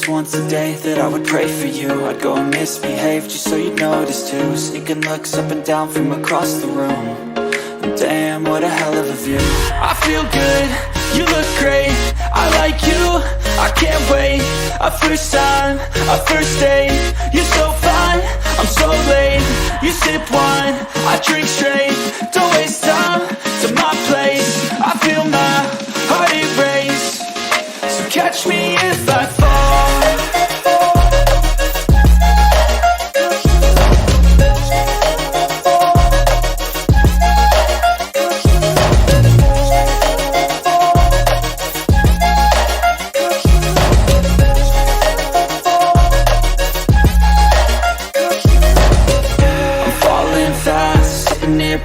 promise once a day that I would pray for you. I'd go and misbehave just so you'd notice too. Sneaking looks up and down from across the room. And damn, what a hell of a view. I feel good, you look great, I like you, I can't wait. A first time, a first date, you're so fine, I'm so late. You sip wine, I drink straight. Don't waste time to my place. I feel my heart erase. So catch me if I fall.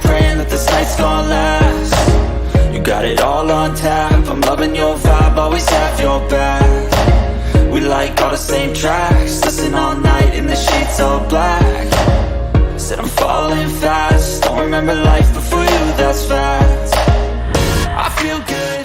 Praying that this night's gonna last. You got it all on tap, I'm loving your vibe, always have your back. We like all the same tracks, listen all night in the sheets all black. Said I'm falling fast, don't remember life before you, that's fact. I feel good.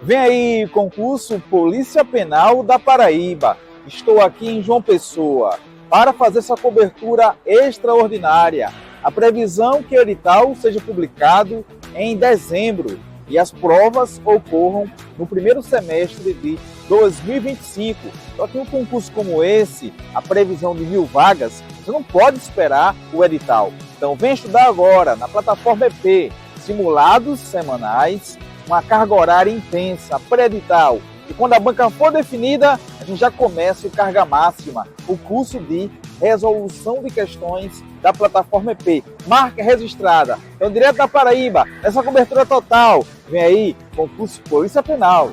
Vem aí, concurso Polícia Penal da Paraíba. Estou aqui em João Pessoa para fazer essa cobertura extraordinária. A previsão é que o edital seja publicado em dezembro e as provas ocorram no primeiro semestre de 2025. Só que um concurso como esse, a previsão de 1000 vagas, você não pode esperar o edital. Então vem estudar agora na plataforma EP, simulados semanais, uma carga horária intensa, pré-edital. E quando a banca for definida, a gente já começa o carga máxima, o curso de resolução de questões da plataforma EP. Marca registrada. Então, direto da Paraíba, essa cobertura total. Vem aí, concurso Polícia Penal.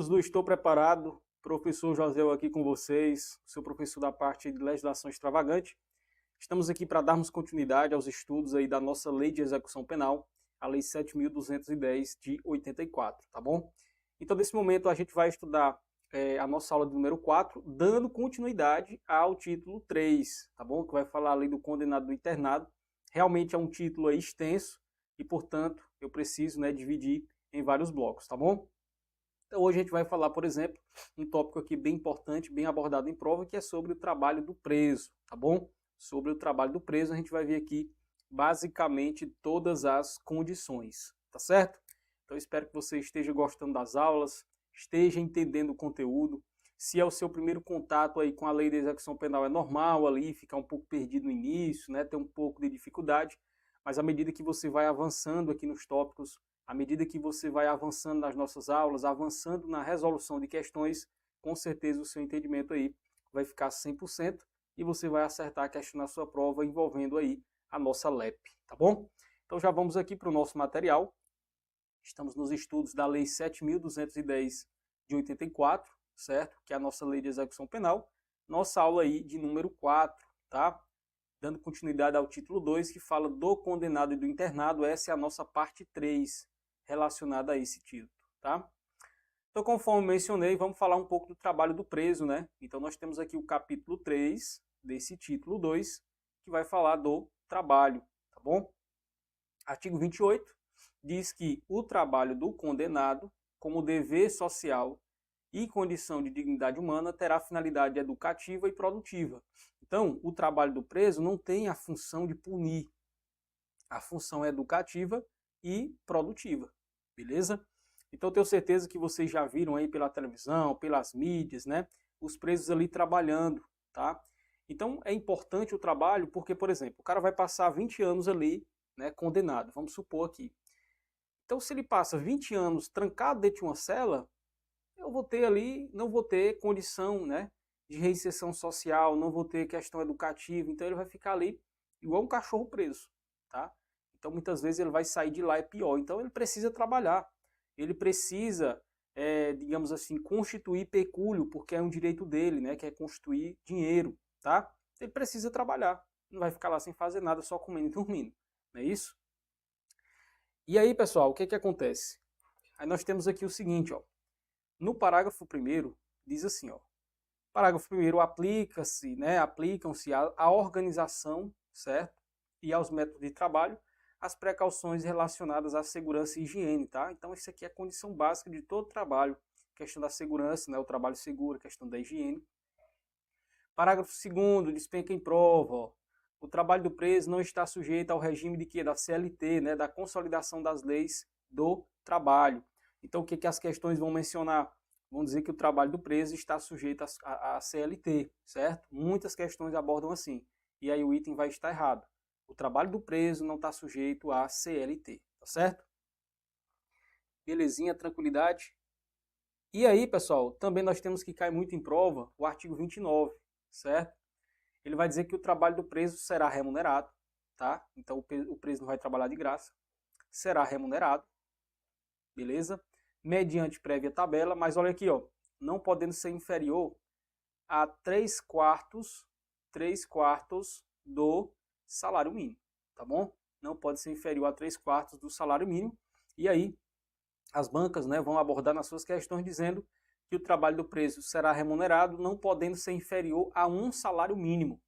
do Estou Preparado, professor José aqui com vocês, seu professor da parte de legislação extravagante. Estamos aqui para darmos continuidade aos estudos aí da nossa Lei de Execução Penal. a Lei 7.210 de 84, tá bom? Então, nesse momento, a gente vai estudar a nossa aula de número 4, dando continuidade ao título 3, tá bom? Que vai falar ali do condenado do internado. Realmente é um título aí extenso e, portanto, eu preciso, né, dividir em vários blocos, tá bom? Então, hoje a gente vai falar, por exemplo, um tópico aqui bem importante, bem abordado em prova, que é sobre o trabalho do preso, tá bom? Sobre o trabalho do preso, a gente vai ver aqui, basicamente, todas as condições, tá certo? Então, espero que você esteja gostando das aulas, esteja entendendo o conteúdo. Se é o seu primeiro contato aí com a lei de execução penal, é normal ali ficar um pouco perdido no início, né? Ter um pouco de dificuldade, mas à medida que você vai avançando aqui nos tópicos, à medida que você vai avançando nas nossas aulas, avançando na resolução de questões, com certeza o seu entendimento aí vai ficar 100% e você vai acertar a questão na sua prova envolvendo aí a nossa LEP, tá bom? Então já vamos aqui para o nosso material. Estamos nos estudos da Lei 7.210 de 84, certo? Que é a nossa Lei de Execução Penal. Nossa aula aí de número 4, tá? Dando continuidade ao título 2, que fala do condenado e do internado. Essa é a nossa parte 3, relacionada a esse título, tá? Então, conforme mencionei, vamos falar um pouco do trabalho do preso, né? Então, nós temos aqui o capítulo 3 desse título 2, que vai falar do trabalho, tá bom? Artigo 28 diz que o trabalho do condenado, como dever social e condição de dignidade humana, terá finalidade educativa e produtiva. Então, o trabalho do preso não tem a função de punir. A função é educativa e produtiva, beleza? Então, tenho certeza que vocês já viram aí pela televisão, pelas mídias, né? Os presos ali trabalhando, tá? Então, é importante o trabalho porque, por exemplo, o cara vai passar 20 anos ali, né, condenado, vamos supor aqui. Então, se ele passa 20 anos trancado dentro de uma cela, eu vou ter ali, não vou ter condição, né, de reinserção social, não vou ter questão educativa, então ele vai ficar ali igual um cachorro preso, tá? Então, muitas vezes ele vai sair de lá e pior. Então, ele precisa trabalhar, ele precisa, digamos assim, constituir pecúlio, porque é um direito dele, né, que é constituir dinheiro, tá? Ele precisa trabalhar, não vai ficar lá sem fazer nada, só comendo e dormindo, não é isso? E aí, pessoal, o que acontece? Aí nós temos aqui o seguinte, ó. No parágrafo 1º, diz assim, ó. Parágrafo 1º, aplica-se, né, aplicam-se à organização, certo? E aos métodos de trabalho, as precauções relacionadas à segurança e higiene, tá? Então, isso aqui é a condição básica de todo trabalho. Questão da segurança, né, o trabalho seguro, questão da higiene. Parágrafo 2º, despenca em prova, ó. O trabalho do preso não está sujeito ao regime de quê? Da CLT, né? Da consolidação das leis do trabalho. Então, o que as questões vão mencionar? Vão dizer que o trabalho do preso está sujeito à CLT, certo? Muitas questões abordam assim. E aí o item vai estar errado. O trabalho do preso não está sujeito à CLT, tá certo? Belezinha, tranquilidade? E aí, pessoal, também nós temos que cair muito em prova o artigo 29, certo? Ele vai dizer que o trabalho do preso será remunerado, tá? Então o preso não vai trabalhar de graça, será remunerado, beleza? Mediante prévia tabela, mas olha aqui, ó, não podendo ser inferior a 3/4 do salário mínimo, tá bom? Não pode ser inferior a 3/4 do salário mínimo. E aí, as bancas, né, vão abordar nas suas questões dizendo que o trabalho do preso será remunerado, não podendo ser inferior a 1 salário mínimo,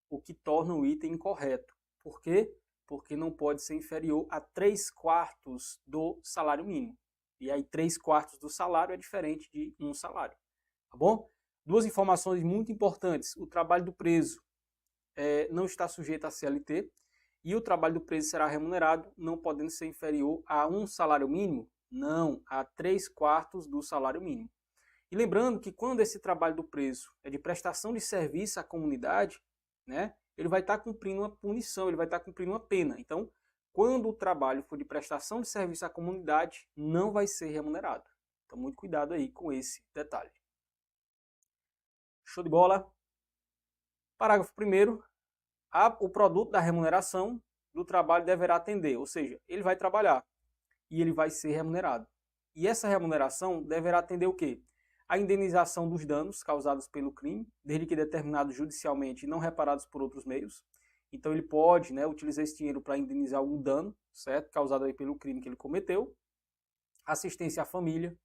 o que torna o item incorreto. Por quê? Porque não pode ser inferior a 3/4 do salário mínimo. E aí 3/4 do salário é diferente de 1 salário, tá bom? Duas informações muito importantes. O trabalho do preso não está sujeito à CLT e o trabalho do preso será remunerado, não podendo ser inferior a 1 salário mínimo, não, a 3/4 do salário mínimo. E lembrando que quando esse trabalho do preso é de prestação de serviço à comunidade, né, ele vai estar cumprindo uma punição, ele vai estar cumprindo uma pena. Então, quando o trabalho for de prestação de serviço à comunidade, não vai ser remunerado. Então, muito cuidado aí com esse detalhe. Show de bola? Parágrafo 1º. O produto da remuneração do trabalho deverá atender, ou seja, ele vai trabalhar e ele vai ser remunerado. E essa remuneração deverá atender o quê? A indenização dos danos causados pelo crime, desde que determinados judicialmente e não reparados por outros meios, Então ele pode, né, utilizar esse dinheiro para indenizar algum dano, certo? Causado aí pelo crime que ele cometeu. Assistência à família.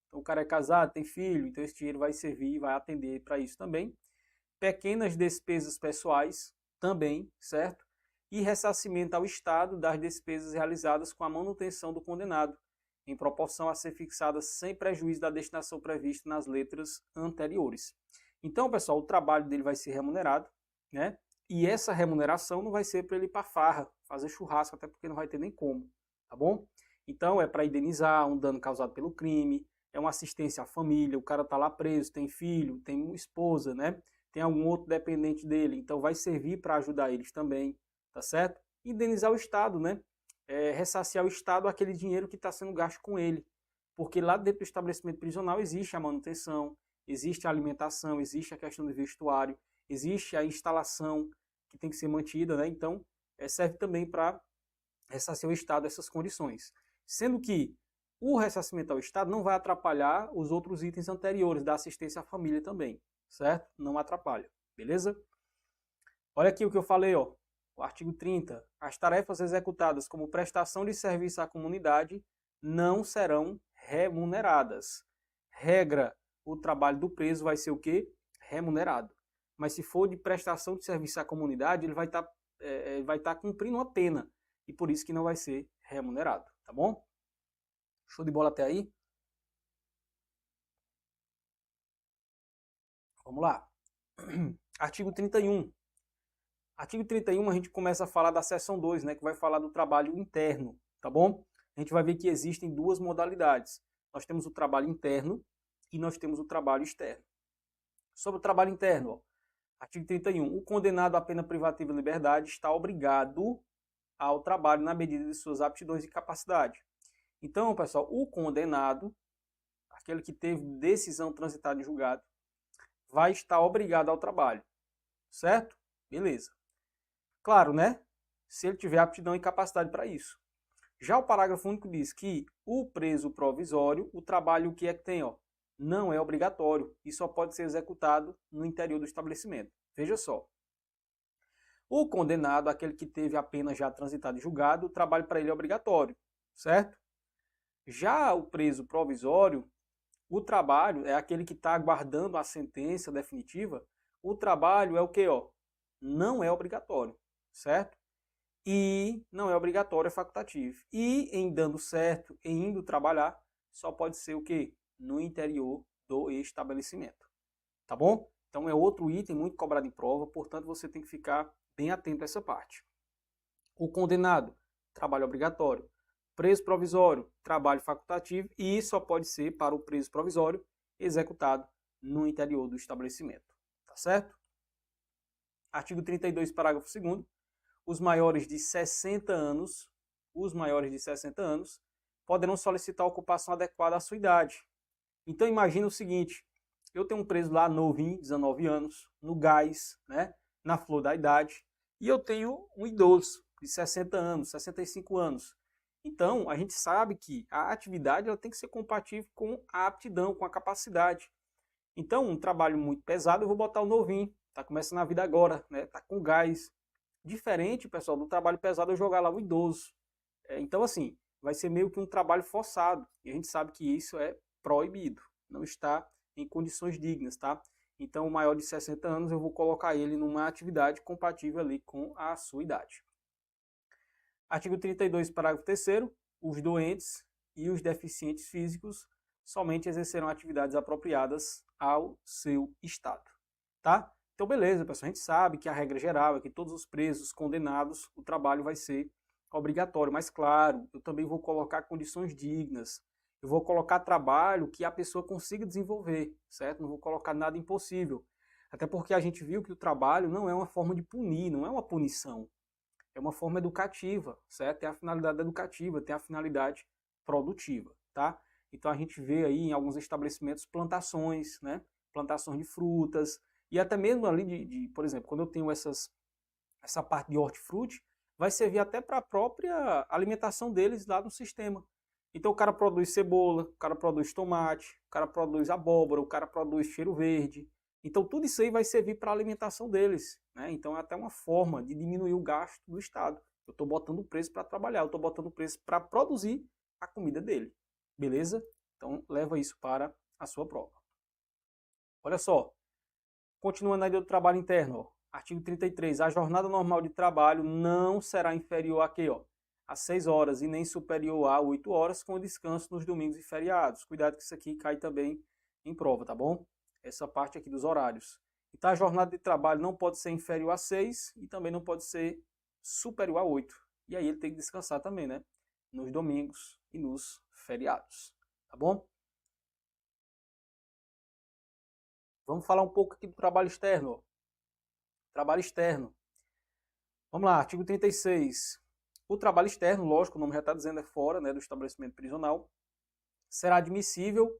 Então o cara é casado, tem filho, então esse dinheiro vai servir e vai atender para isso também. Pequenas despesas pessoais também, certo? E ressarcimento ao Estado das despesas realizadas com a manutenção do condenado, em proporção a ser fixada sem prejuízo da destinação prevista nas letras anteriores. Então, pessoal, o trabalho dele vai ser remunerado, né? E essa remuneração não vai ser para ele ir para farra, fazer churrasco, até porque não vai ter nem como, tá bom? Então, é para indenizar um dano causado pelo crime, é uma assistência à família, o cara tá lá preso, tem filho, tem uma esposa, né? Tem algum outro dependente dele, então vai servir para ajudar eles também, tá certo? Indenizar o Estado, né? Ressarcir ao Estado aquele dinheiro que está sendo gasto com ele, porque lá dentro do estabelecimento prisional existe a manutenção, existe a alimentação, existe a questão do vestuário, existe a instalação que tem que ser mantida, né? Então, serve também para ressarcir ao Estado essas condições. Sendo que o ressarcimento ao Estado não vai atrapalhar os outros itens anteriores da assistência à família também, certo? Não atrapalha, beleza? Olha aqui o que eu falei, ó, o artigo 30. As tarefas executadas como prestação de serviço à comunidade não serão remuneradas. Regra, o trabalho do preso vai ser o quê? Remunerado. Mas se for de prestação de serviço à comunidade, ele vai estar cumprindo uma pena. E por isso que não vai ser remunerado, tá bom? Show de bola até aí? Vamos lá. Artigo 31. Artigo 31 a gente começa a falar da seção 2, né, que vai falar do trabalho interno, tá bom? A gente vai ver que existem duas modalidades. Nós temos o trabalho interno e nós temos o trabalho externo. Sobre o trabalho interno, ó, artigo 31. O condenado à pena privativa de liberdade está obrigado ao trabalho na medida de suas aptidões e capacidade. Então, pessoal, o condenado, aquele que teve decisão transitada em julgado, vai estar obrigado ao trabalho, certo? Beleza. Claro, né? Se ele tiver aptidão e capacidade para isso. Já o parágrafo único diz que o preso provisório, o trabalho que tem, ó, não é obrigatório e só pode ser executado no interior do estabelecimento. Veja só. O condenado, aquele que teve a pena já transitada em julgado, o trabalho para ele é obrigatório, certo? Já o preso provisório, o trabalho é aquele que está aguardando a sentença definitiva. O trabalho é o que, ó? Não é obrigatório, certo? E não é obrigatório, é facultativo. E em dando certo, em indo trabalhar, só pode ser o quê? No interior do estabelecimento. Tá bom? Então é outro item muito cobrado em prova, portanto você tem que ficar bem atento a essa parte. O condenado, trabalho obrigatório. Preso provisório, trabalho facultativo e só pode ser para o preso provisório executado no interior do estabelecimento. Tá certo? Artigo 32, parágrafo 2º. Os maiores de 60 anos, poderão solicitar a ocupação adequada à sua idade. Então imagina o seguinte, eu tenho um preso lá novinho, 19 anos, no gás, né, na flor da idade, e eu tenho um idoso de 60 anos, 65 anos. Então, a gente sabe que a atividade ela tem que ser compatível com a aptidão, com a capacidade. Então, um trabalho muito pesado, eu vou botar o novinho, está começando a vida agora, né? Está com gás. Diferente, pessoal, do trabalho pesado eu jogar lá o idoso. Então, assim, vai ser meio que um trabalho forçado. E a gente sabe que isso é proibido, não está em condições dignas, tá? Então, o maior de 60 anos, eu vou colocar ele numa atividade compatível ali com a sua idade. Artigo 32, parágrafo 3º, os doentes e os deficientes físicos somente exercerão atividades apropriadas ao seu estado, tá? Então, beleza, pessoal, a gente sabe que a regra geral é que todos os presos condenados, o trabalho vai ser obrigatório, mas claro, eu também vou colocar condições dignas, eu vou colocar trabalho que a pessoa consiga desenvolver, certo? Não vou colocar nada impossível, até porque a gente viu que o trabalho não é uma forma de punir, não é uma punição. É uma forma educativa, certo? Tem a finalidade educativa, tem a finalidade produtiva, tá? Então a gente vê aí em alguns estabelecimentos plantações, né? Plantações de frutas e até mesmo ali por exemplo, quando eu tenho essa parte de hortifruti, vai servir até para a própria alimentação deles lá no sistema. Então o cara produz cebola, o cara produz tomate, o cara produz abóbora, o cara produz cheiro verde. Então tudo isso aí vai servir para a alimentação deles, né? Então é até uma forma de diminuir o gasto do Estado. Eu estou botando o preço para trabalhar, eu estou botando o preço para produzir a comida dele. Beleza? Então leva isso para a sua prova. Olha só, continuando aí do trabalho interno, ó, artigo 33, a jornada normal de trabalho não será inferior a quê, ó? A 6 horas e nem superior a 8 horas, com descanso nos domingos e feriados. Cuidado que isso aqui cai também em prova, tá bom? Essa parte aqui dos horários. Então a jornada de trabalho não pode ser inferior a 6 e também não pode ser superior a 8. E aí ele tem que descansar também, né? Nos domingos e nos feriados, tá bom? Vamos falar um pouco aqui do trabalho externo. Ó. Trabalho externo. Vamos lá, artigo 36. O trabalho externo, lógico, o nome já está dizendo, é fora, né, do estabelecimento prisional, será admissível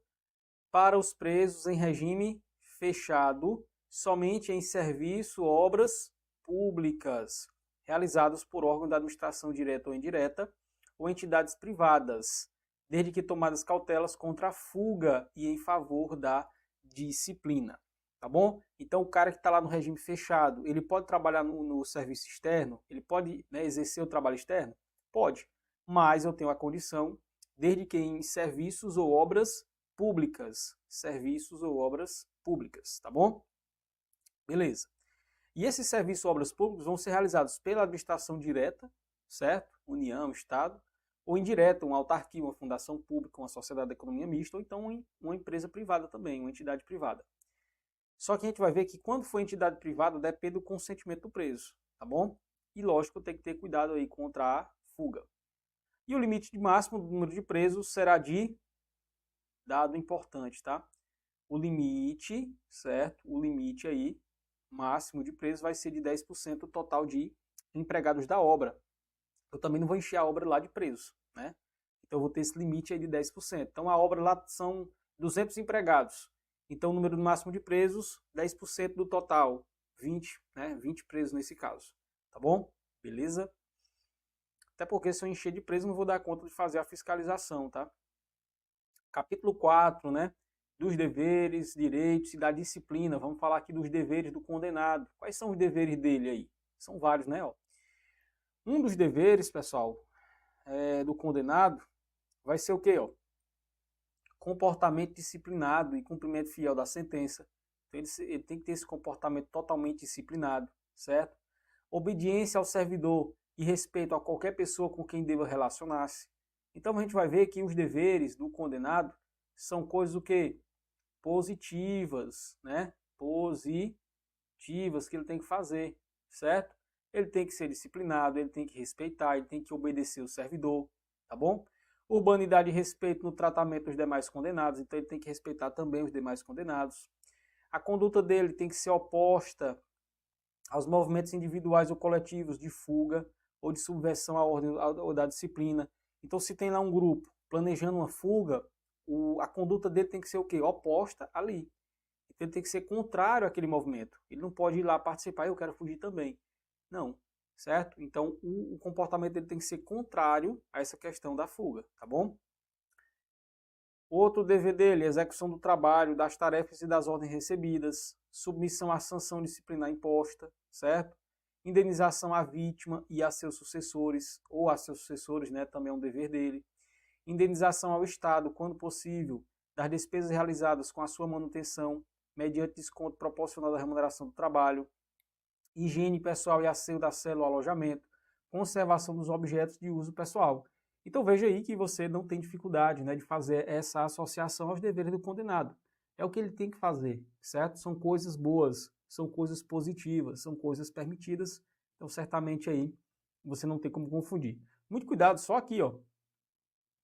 para os presos em regime fechado somente em serviço, obras públicas, realizados por órgão da administração direta ou indireta, ou entidades privadas, desde que tomadas cautelas contra a fuga e em favor da disciplina. Tá bom? Então o cara que está lá no regime fechado, ele pode trabalhar no serviço externo? Ele pode, né, exercer o trabalho externo? Pode, mas eu tenho a condição, desde que em serviços ou obras públicas. Serviços ou obras públicas, tá bom? Beleza. E esses serviços ou obras públicas vão ser realizados pela administração direta, certo? União, Estado, ou indireta, uma autarquia, uma fundação pública, uma sociedade de economia mista, ou então uma empresa privada também, uma entidade privada. Só que a gente vai ver que quando for entidade privada, depende do consentimento do preso, tá bom? E lógico, tem que ter cuidado aí contra a fuga. E o limite máximo do número de presos será de, dado importante, tá? O limite, certo? O limite aí, máximo de presos vai ser de 10% do total de empregados da obra. Eu também não vou encher a obra lá de presos, né? Então eu vou ter esse limite aí de 10%. Então a obra lá são 200 empregados. Então, o número máximo de presos, 10% do total, 20, né? 20 presos nesse caso, tá bom? Beleza? Até porque se eu encher de presos, não vou dar conta de fazer a fiscalização, tá? Capítulo 4, né? Dos deveres, direitos e da disciplina. Vamos falar aqui dos deveres do condenado. Quais são os deveres dele aí? São vários, né? Ó. Um dos deveres, pessoal, do condenado vai ser o quê, ó? Comportamento disciplinado e cumprimento fiel da sentença. Então, ele tem que ter esse comportamento totalmente disciplinado, certo? Obediência ao servidor e respeito a qualquer pessoa com quem deva relacionar-se. Então a gente vai ver que os deveres do condenado são coisas o quê? Positivas, né? Positivas que ele tem que fazer, certo? Ele tem que ser disciplinado, ele tem que respeitar, ele tem que obedecer o servidor, tá bom? Urbanidade e respeito no tratamento dos demais condenados, então ele tem que respeitar também os demais condenados. A conduta dele tem que ser oposta aos movimentos individuais ou coletivos de fuga ou de subversão à ordem ou da disciplina. Então, se tem lá um grupo planejando uma fuga, a conduta dele tem que ser o quê? Oposta ali. Então, ele tem que ser contrário àquele movimento. Ele não pode ir lá participar e eu quero fugir também. Não. Certo? Então, o comportamento dele tem que ser contrário a essa questão da fuga, tá bom? Outro dever dele, execução do trabalho, das tarefas e das ordens recebidas, submissão à sanção disciplinar imposta, certo? Indenização à vítima e a seus sucessores, ou a seus sucessores, né, também é um dever dele. Indenização ao Estado, quando possível, das despesas realizadas com a sua manutenção, mediante desconto proporcional da remuneração do trabalho. Higiene pessoal e asseio da cela ou alojamento, conservação dos objetos de uso pessoal. Então veja aí que você não tem dificuldade, né, de fazer essa associação aos deveres do condenado. É o que ele tem que fazer, certo? São coisas boas, são coisas positivas, são coisas permitidas. Então certamente aí você não tem como confundir. Muito cuidado só aqui, ó,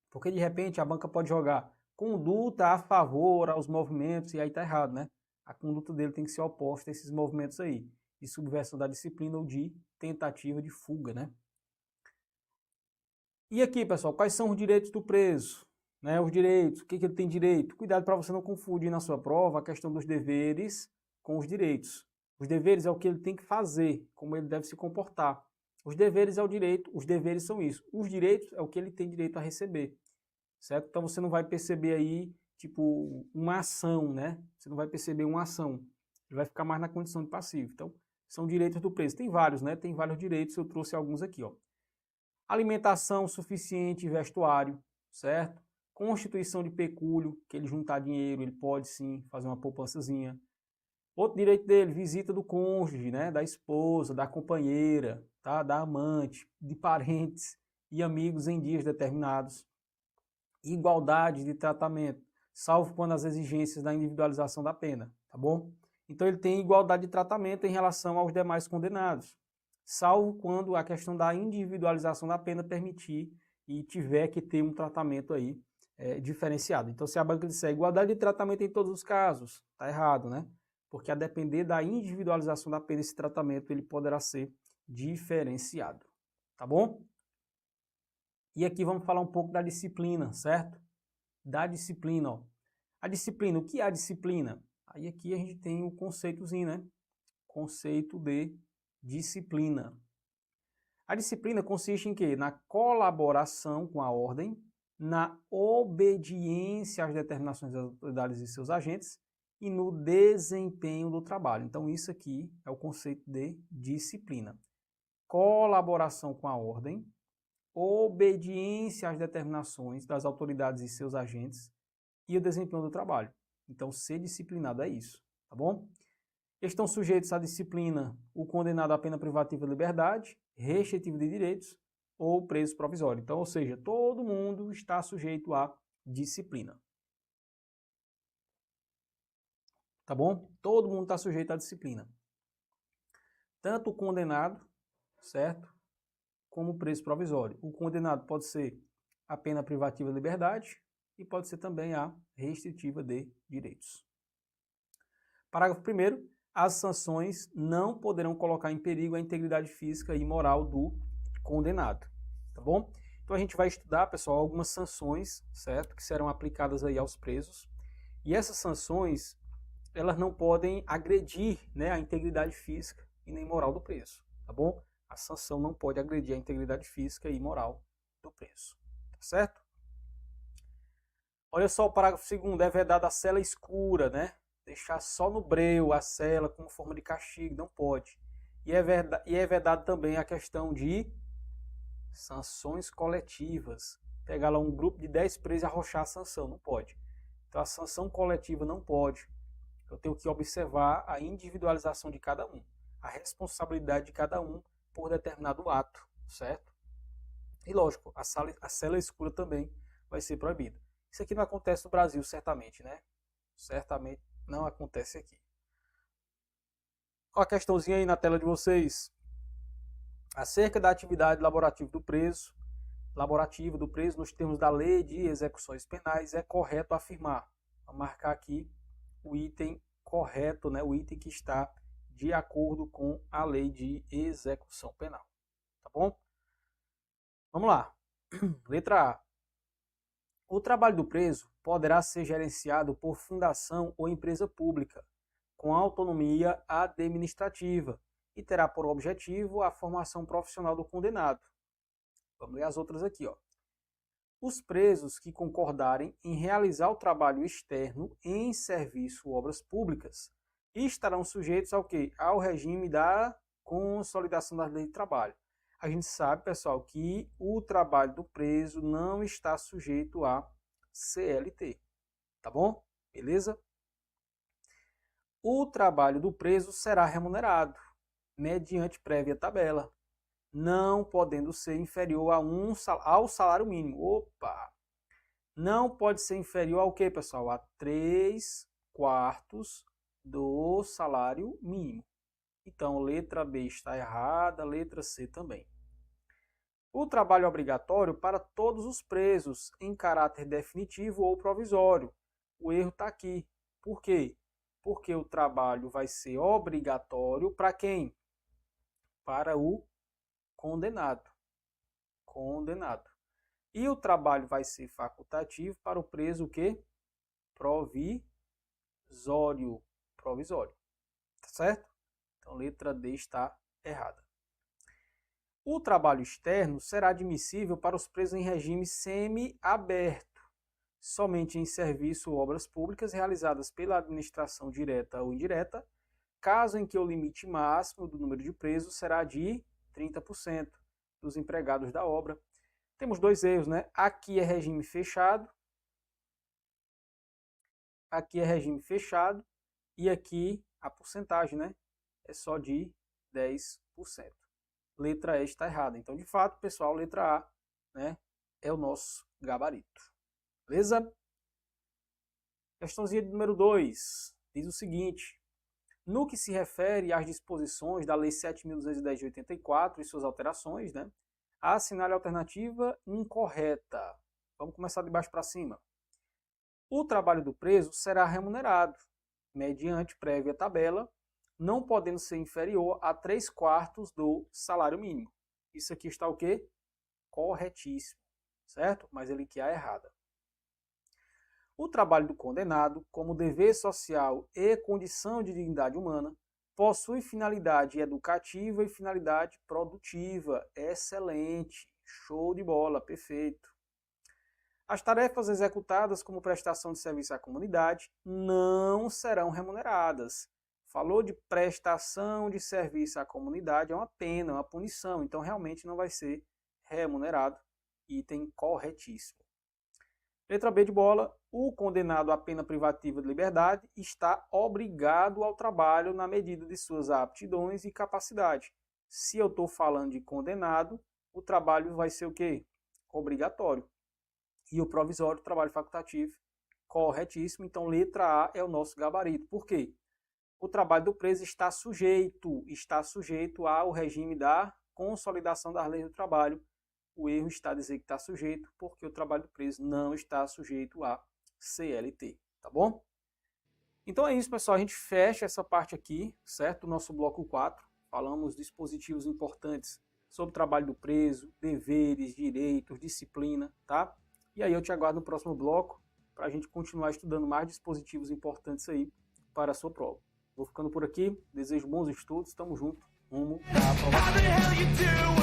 porque de repente a banca pode jogar conduta a favor aos movimentos e aí tá errado, né? A conduta dele tem que ser oposta a esses movimentos aí, de subversão da disciplina ou de tentativa de fuga, né? E aqui, pessoal, quais são os direitos do preso? Né, os direitos, o que ele tem direito? Cuidado para você não confundir na sua prova a questão dos deveres com os direitos. Os deveres é o que ele tem que fazer, como ele deve se comportar. Os deveres é o direito, os deveres são isso. Os direitos é o que ele tem direito a receber, certo? Então você não vai perceber aí, tipo, uma ação, né? Você não vai perceber uma ação. Ele vai ficar mais na condição de passivo. Então, são direitos do preso. Tem vários, né? Tem vários direitos, eu trouxe alguns aqui, ó. Alimentação suficiente e vestuário, certo? Constituição de pecúlio, que ele juntar dinheiro, ele pode sim fazer uma poupançazinha. Outro direito dele, visita do cônjuge, né? Da esposa, da companheira, tá? Da amante, de parentes e amigos em dias determinados. Igualdade de tratamento, salvo quando as exigências da individualização da pena, tá bom? Então ele tem igualdade de tratamento em relação aos demais condenados, salvo quando a questão da individualização da pena permitir e tiver que ter um tratamento aí diferenciado. Então se a banca disser igualdade de tratamento em todos os casos, tá errado, né? Porque a depender da individualização da pena, esse tratamento ele poderá ser diferenciado, tá bom? E aqui vamos falar um pouco da disciplina, certo? Da disciplina, ó. A disciplina, o que é a disciplina? Aí aqui a gente tem o conceitozinho, né? Conceito de disciplina. A disciplina consiste em quê? Na colaboração com a ordem, na obediência às determinações das autoridades e seus agentes e no desempenho do trabalho. Então isso aqui é o conceito de disciplina. Colaboração com a ordem, obediência às determinações das autoridades e seus agentes e o desempenho do trabalho. Então, ser disciplinado é isso, tá bom? Estão sujeitos à disciplina o condenado à pena privativa de liberdade, restritivo de direitos ou preso provisório. Então, ou seja, todo mundo está sujeito à disciplina. Tá bom? Todo mundo está sujeito à disciplina. Tanto o condenado, certo? Como o preso provisório. O condenado pode ser a pena privativa de liberdade e pode ser também a restritiva de direitos. Parágrafo 1º. As sanções não poderão colocar em perigo a integridade física e moral do condenado. Tá bom? Então a gente vai estudar, pessoal, algumas sanções, certo? Que serão aplicadas aí aos presos. E essas sanções, elas não podem agredir, né, a integridade física e nem moral do preso. Tá bom? A sanção não pode agredir a integridade física e moral do preso. Tá certo? Olha só o parágrafo 2º. É vedada a cela escura, né? Deixar só no breu a cela como forma de castigo, não pode. E é vedado também a questão de sanções coletivas. Pegar lá um grupo de 10 presos e arrochar a sanção, não pode. Então a sanção coletiva não pode. Eu tenho que observar a individualização de cada um, a responsabilidade de cada um por determinado ato, certo? E lógico, a cela escura também vai ser proibida. Isso aqui não acontece no Brasil, certamente, né? Certamente não acontece aqui. Olha a questãozinha aí na tela de vocês. Acerca da atividade laborativa do preso, nos termos da Lei de Execuções Penais, é correto afirmar. Vou marcar aqui o item correto, né? O item que está de acordo com a Lei de Execução Penal. Tá bom? Vamos lá. Letra A. O trabalho do preso poderá ser gerenciado por fundação ou empresa pública, com autonomia administrativa, e terá por objetivo a formação profissional do condenado. Vamos ler as outras aqui, ó. Os presos que concordarem em realizar o trabalho externo em serviço ou obras públicas estarão sujeitos ao quê? Ao regime da consolidação das leis de trabalho. A gente sabe, pessoal, que o trabalho do preso não está sujeito a CLT, tá bom? Beleza? O trabalho do preso será remunerado mediante prévia tabela, não podendo ser inferior ao salário mínimo. Opa! Não pode ser inferior ao quê, pessoal? A 3/4 do salário mínimo. Então, letra B está errada, letra C também. O trabalho obrigatório para todos os presos, em caráter definitivo ou provisório. O erro está aqui. Por quê? Porque o trabalho vai ser obrigatório para quem? Para o condenado. Condenado. E o trabalho vai ser facultativo para o preso o quê? Provisório. Provisório. Tá certo? Então, letra D está errada. O trabalho externo será admissível para os presos em regime semi-aberto, somente em serviço ou obras públicas realizadas pela administração direta ou indireta, caso em que o limite máximo do número de presos será de 30% dos empregados da obra. Temos dois erros, né? Aqui é regime fechado. Aqui é regime fechado. E aqui a porcentagem, né? É só de 10%. Letra E está errada. Então, de fato, pessoal, letra A, né, é o nosso gabarito. Beleza? Questãozinha de número 2. Diz o seguinte. No que se refere às disposições da Lei 7.210 de 84 e suas alterações, né, assinale a alternativa incorreta. Vamos começar de baixo para cima. O trabalho do preso será remunerado, mediante prévia tabela, não podendo ser inferior a 3/4 do salário mínimo. Isso aqui está o quê? Corretíssimo, certo? Mas ele que é errada. O trabalho do condenado, como dever social e condição de dignidade humana, possui finalidade educativa e finalidade produtiva. Excelente, show de bola, perfeito. As tarefas executadas como prestação de serviço à comunidade não serão remuneradas. Falou de prestação de serviço à comunidade, é uma pena, uma punição, então realmente não vai ser remunerado. Item corretíssimo. Letra B de bola, o condenado à pena privativa de liberdade está obrigado ao trabalho na medida de suas aptidões e capacidade. Se eu estou falando de condenado, o trabalho vai ser o quê? Obrigatório. E o provisório, trabalho facultativo, corretíssimo. Então, letra A é o nosso gabarito. Por quê? O trabalho do preso está sujeito ao regime da consolidação das leis do trabalho. O erro está a dizer que está sujeito, porque o trabalho do preso não está sujeito a CLT, tá bom? Então é isso, pessoal. A gente fecha essa parte aqui, certo? O nosso bloco 4. Falamos dispositivos importantes sobre o trabalho do preso, deveres, direitos, disciplina, tá? E aí eu te aguardo no próximo bloco para a gente continuar estudando mais dispositivos importantes aí para a sua prova. Vou ficando por aqui. Desejo bons estudos. Tamo junto. Rumo à aprovação.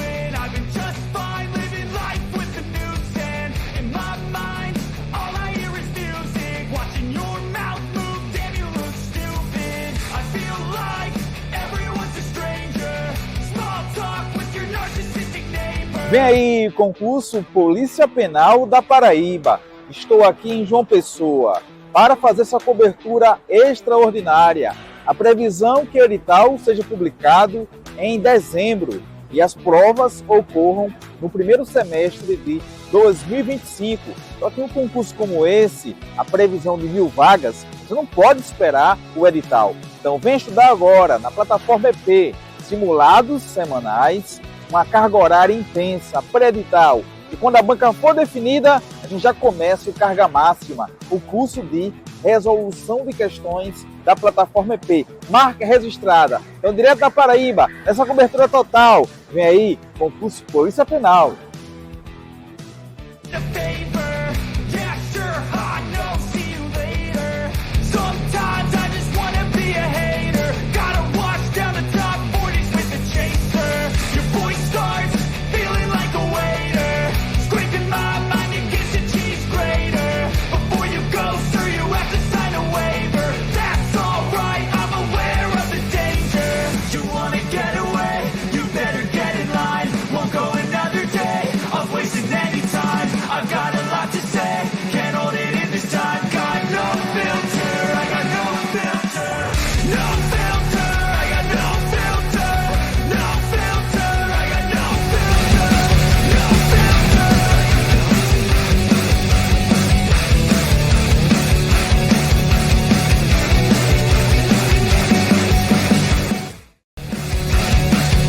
Vem aí, concurso Polícia Penal da Paraíba. Estou aqui em João Pessoa para fazer essa cobertura extraordinária. A previsão é que o edital seja publicado em dezembro e as provas ocorram no primeiro semestre de 2025. Só que um concurso como esse, a previsão de 1.000 vagas, você não pode esperar o edital. Então vem estudar agora na plataforma EP, simulados semanais, uma carga horária intensa, pré-edital. E quando a banca for definida, a gente já começa o carga máxima, o curso de resolução de questões da plataforma EP. Marca registrada. Então, direto da Paraíba, essa cobertura total. Vem aí, concurso Polícia Penal.